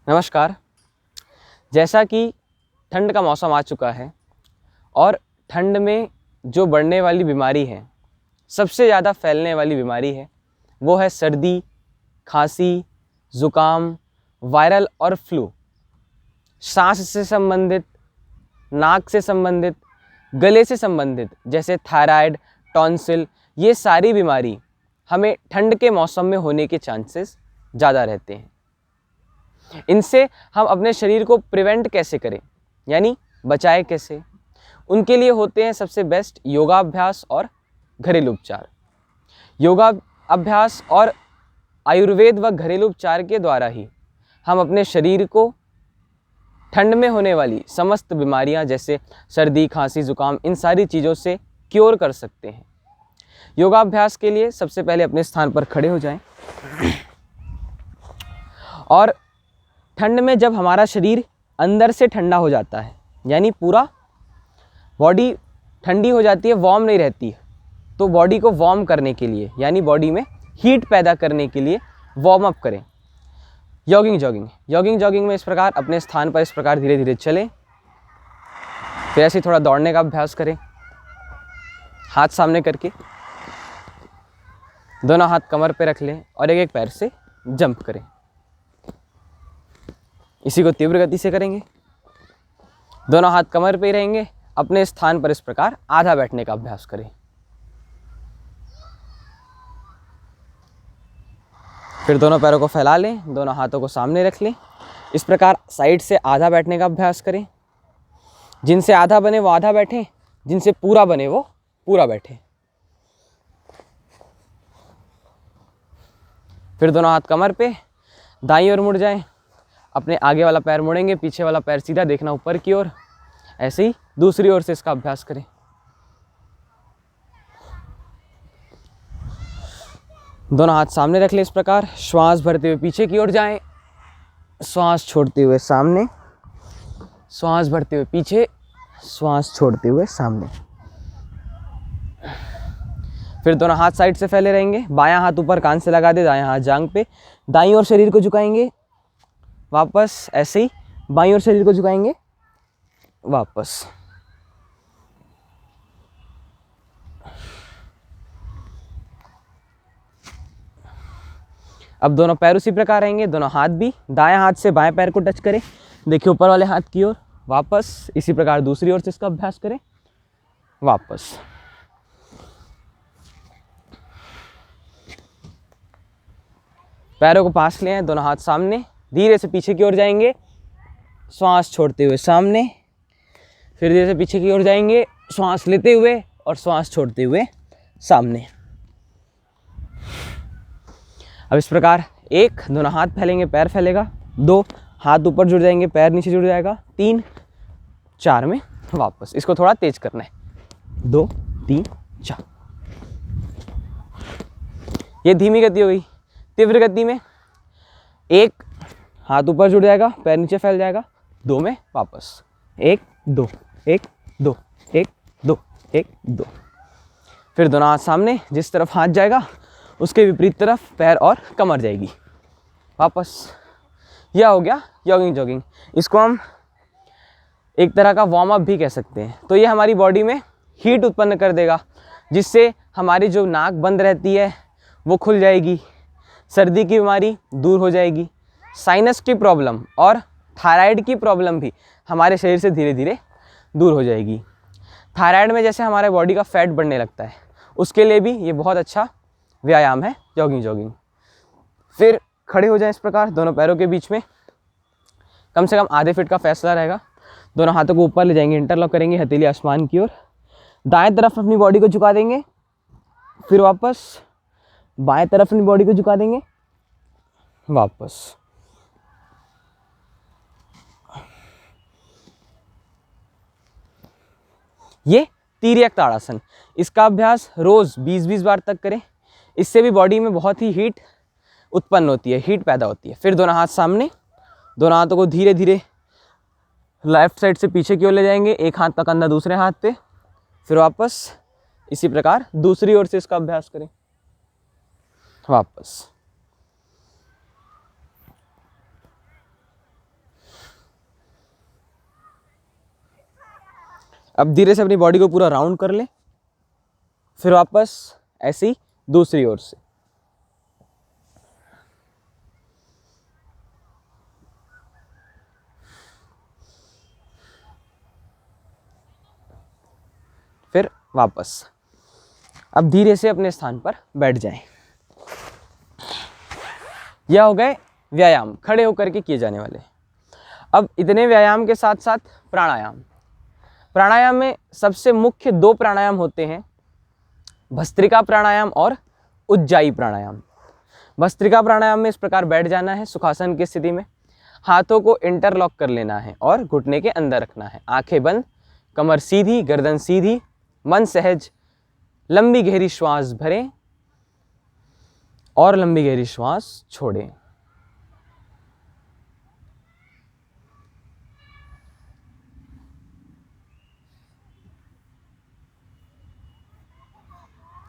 नमस्कार। जैसा कि ठंड का मौसम आ चुका है और ठंड में जो बढ़ने वाली बीमारी है, सबसे ज़्यादा फैलने वाली बीमारी है, वो है सर्दी, खांसी, ज़ुकाम, वायरल और फ्लू। सांस से संबंधित, नाक से संबंधित, गले से संबंधित, जैसे थायराइड, टॉन्सिल, ये सारी बीमारी हमें ठंड के मौसम में होने के चांसेस ज़्यादा रहते हैं। इनसे हम अपने शरीर को प्रिवेंट कैसे करें, यानी बचाए कैसे, उनके लिए होते हैं सबसे बेस्ट योगाभ्यास और घरेलू उपचार। योगा अभ्यास और आयुर्वेद व घरेलू उपचार के द्वारा ही हम अपने शरीर को ठंड में होने वाली समस्त बीमारियां जैसे सर्दी, खांसी, ज़ुकाम, इन सारी चीज़ों से क्योर कर सकते हैं। योगाभ्यास के लिए सबसे पहले अपने स्थान पर खड़े हो जाएं और ठंड में जब हमारा शरीर अंदर से ठंडा हो जाता है, यानी पूरा बॉडी ठंडी हो जाती है, वार्म नहीं रहती है, तो बॉडी को वार्म करने के लिए, यानी बॉडी में हीट पैदा करने के लिए वार्म अप करें। जॉगिंग में इस प्रकार अपने स्थान पर इस प्रकार धीरे धीरे चलें। फिर ऐसे थोड़ा दौड़ने का अभ्यास करें, हाथ सामने करके दोनों हाथ कमर पे रख लें और एक एक पैर से जंप करें। इसी को तीव्र गति से करेंगे। दोनों हाथ कमर पे ही रहेंगे। अपने स्थान पर इस प्रकार आधा बैठने का अभ्यास करें। फिर दोनों पैरों को फैला लें, दोनों हाथों को सामने रख लें। इस प्रकार साइड से आधा बैठने का अभ्यास करें। जिनसे आधा बने वो आधा बैठें, जिनसे पूरा बने वो पूरा बैठें। फिर दोनों हाथ कमर पे, दाईं ओर मुड़ जाएं। अपने आगे वाला पैर मुड़ेंगे, पीछे वाला पैर सीधा, देखना ऊपर की ओर। ऐसे ही दूसरी ओर से इसका अभ्यास करें। दोनों हाथ सामने रख लें। इस प्रकार श्वास भरते हुए पीछे की ओर जाएं, श्वास छोड़ते हुए सामने, श्वास भरते हुए पीछे, श्वास छोड़ते हुए सामने। फिर दोनों हाथ साइड से फैले रहेंगे। बायां हाथ ऊपर कान से लगा दे, दायां हाथ जांघ पे, दाईं ओर शरीर को झुकाएंगे। वापस ऐसे ही बाईं ओर शरीर को झुकाएंगे, वापस। अब दोनों पैर उसी प्रकार रहेंगे। दोनों हाथ भी दाएं हाथ से बाएं पैर को टच करें, देखिए ऊपर वाले हाथ की ओर। वापस इसी प्रकार दूसरी ओर से इसका अभ्यास करें, वापस। पैरों को पास ले आए, दोनों हाथ सामने, धीरे से पीछे की ओर जाएंगे, श्वास छोड़ते हुए सामने। फिर धीरे से पीछे की ओर जाएंगे, श्वास लेते हुए और श्वास छोड़ते हुए सामने। अब इस प्रकार एक, दोनों हाथ फैलेंगे, पैर फैलेगा। दो, हाथ ऊपर जुड़ जाएंगे, पैर नीचे जुड़ जाएगा। तीन, चार में वापस। इसको थोड़ा तेज करना है। 2, 3, 4। ये धीमी गति हो गई। तीव्र गति में एक, हाथ ऊपर जुड़ जाएगा, पैर नीचे फैल जाएगा। 2 में वापस। 1, 2, 1, 2, 1, 2, 1, 2। फिर दोनों हाथ सामने, जिस तरफ हाथ जाएगा उसके विपरीत तरफ पैर और कमर जाएगी, वापस। यह हो गया जॉगिंग। इसको हम एक तरह का वार्म अप भी कह सकते हैं। तो ये हमारी बॉडी में हीट उत्पन्न कर देगा, जिससे हमारी जो नाक बंद रहती है वो खुल जाएगी, सर्दी की बीमारी दूर हो जाएगी, साइनस की प्रॉब्लम और थायराइड की प्रॉब्लम भी हमारे शरीर से धीरे धीरे दूर हो जाएगी। थायराइड में जैसे हमारे बॉडी का फैट बढ़ने लगता है, उसके लिए भी ये बहुत अच्छा व्यायाम है जॉगिंग। फिर खड़े हो जाएं इस प्रकार, दोनों पैरों के बीच में कम से कम आधे फीट का फैसला रहेगा। दोनों हाथों को ऊपर ले जाएंगे, इंटरलॉक करेंगे हथेली आसमान की ओर। दाएं तरफ अपनी बॉडी को झुका देंगे, फिर वापस बाएं तरफ अपनी बॉडी को झुका देंगे, वापस। ये तिर्यक ताड़ासन, इसका अभ्यास रोज 20-20 बार तक करें। इससे भी बॉडी में बहुत ही हीट उत्पन्न होती है, हीट पैदा होती है। फिर दोनों हाथ सामने, दोनों हाथों को धीरे धीरे लेफ्ट साइड से पीछे की ओर ले जाएंगे, एक हाथ का कंधा दूसरे हाथ पे, फिर वापस इसी प्रकार दूसरी ओर से इसका अभ्यास करें, वापस। अब धीरे से अपनी बॉडी को पूरा राउंड कर ले, फिर वापस ऐसे ही दूसरी ओर से। फिर वापस। अब धीरे से अपने स्थान पर बैठ जाएं। यह हो गए व्यायाम, खड़े होकर के किए जाने वाले। अब इतने व्यायाम के साथ साथ प्राणायाम। प्राणायाम में सबसे मुख्य 2 प्राणायाम होते हैं, भस्त्रिका प्राणायाम और उज्जाई प्राणायाम। भस्त्रिका प्राणायाम में इस प्रकार बैठ जाना है सुखासन की स्थिति में, हाथों को इंटरलॉक कर लेना है और घुटने के अंदर रखना है, आंखें बंद, कमर सीधी, गर्दन सीधी, मन सहज, लंबी गहरी श्वास भरें और लंबी गहरी श्वास छोड़ें।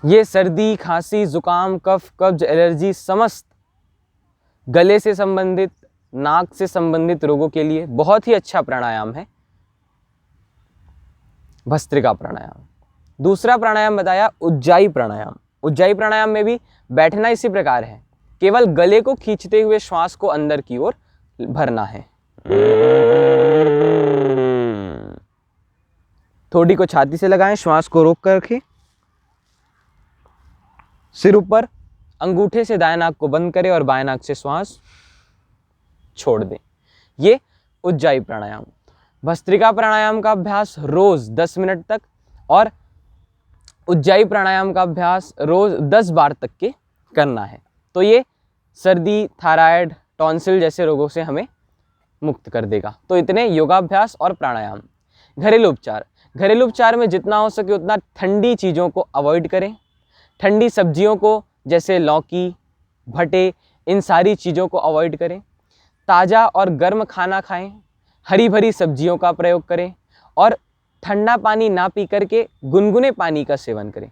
ये सर्दी, खांसी, जुकाम, कफ, कब्ज, एलर्जी, समस्त गले से संबंधित, नाक से संबंधित रोगों के लिए बहुत ही अच्छा प्राणायाम है भस्त्रिका प्राणायाम। दूसरा प्राणायाम बताया उज्जाई प्राणायाम। उज्जाई प्राणायाम में भी बैठना इसी प्रकार है, केवल गले को खींचते हुए श्वास को अंदर की ओर भरना है। थोड़ी को छाती से लगाएं, श्वास को रोक कर रखें, सिर ऊपर, अंगूठे से दाएं नाक को बंद करें और बाएं नाक से श्वास छोड़ दें। ये उज्जाई प्राणायाम। भस्त्रिका प्राणायाम का अभ्यास रोज 10 मिनट तक और उज्जाई प्राणायाम का अभ्यास रोज 10 बार तक के करना है। तो ये सर्दी, थायराइड, टॉन्सिल जैसे रोगों से हमें मुक्त कर देगा। तो इतने योगाभ्यास और प्राणायाम। घरेलू उपचार। घरेलू उपचार में जितना हो सके उतना ठंडी चीज़ों को अवॉइड करें। ठंडी सब्जियों को जैसे लौकी, भटे, इन सारी चीज़ों को अवॉइड करें। ताज़ा और गर्म खाना खाएं, हरी भरी सब्जियों का प्रयोग करें और ठंडा पानी ना पी करके गुनगुने पानी का सेवन करें।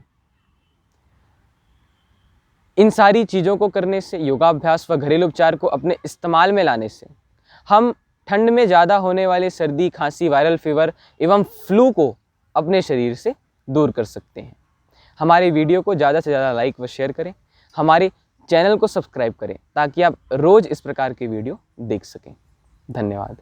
इन सारी चीज़ों को करने से, योगाभ्यास व घरेलू उपचार को अपने इस्तेमाल में लाने से हम ठंड में ज़्यादा होने वाले सर्दी, खांसी, वायरल फीवर एवं फ्लू को अपने शरीर से दूर कर सकते हैं। हमारे वीडियो को ज़्यादा से ज़्यादा लाइक व शेयर करें। हमारे चैनल को सब्सक्राइब करें ताकि आप रोज़ इस प्रकार की वीडियो देख सकें। धन्यवाद।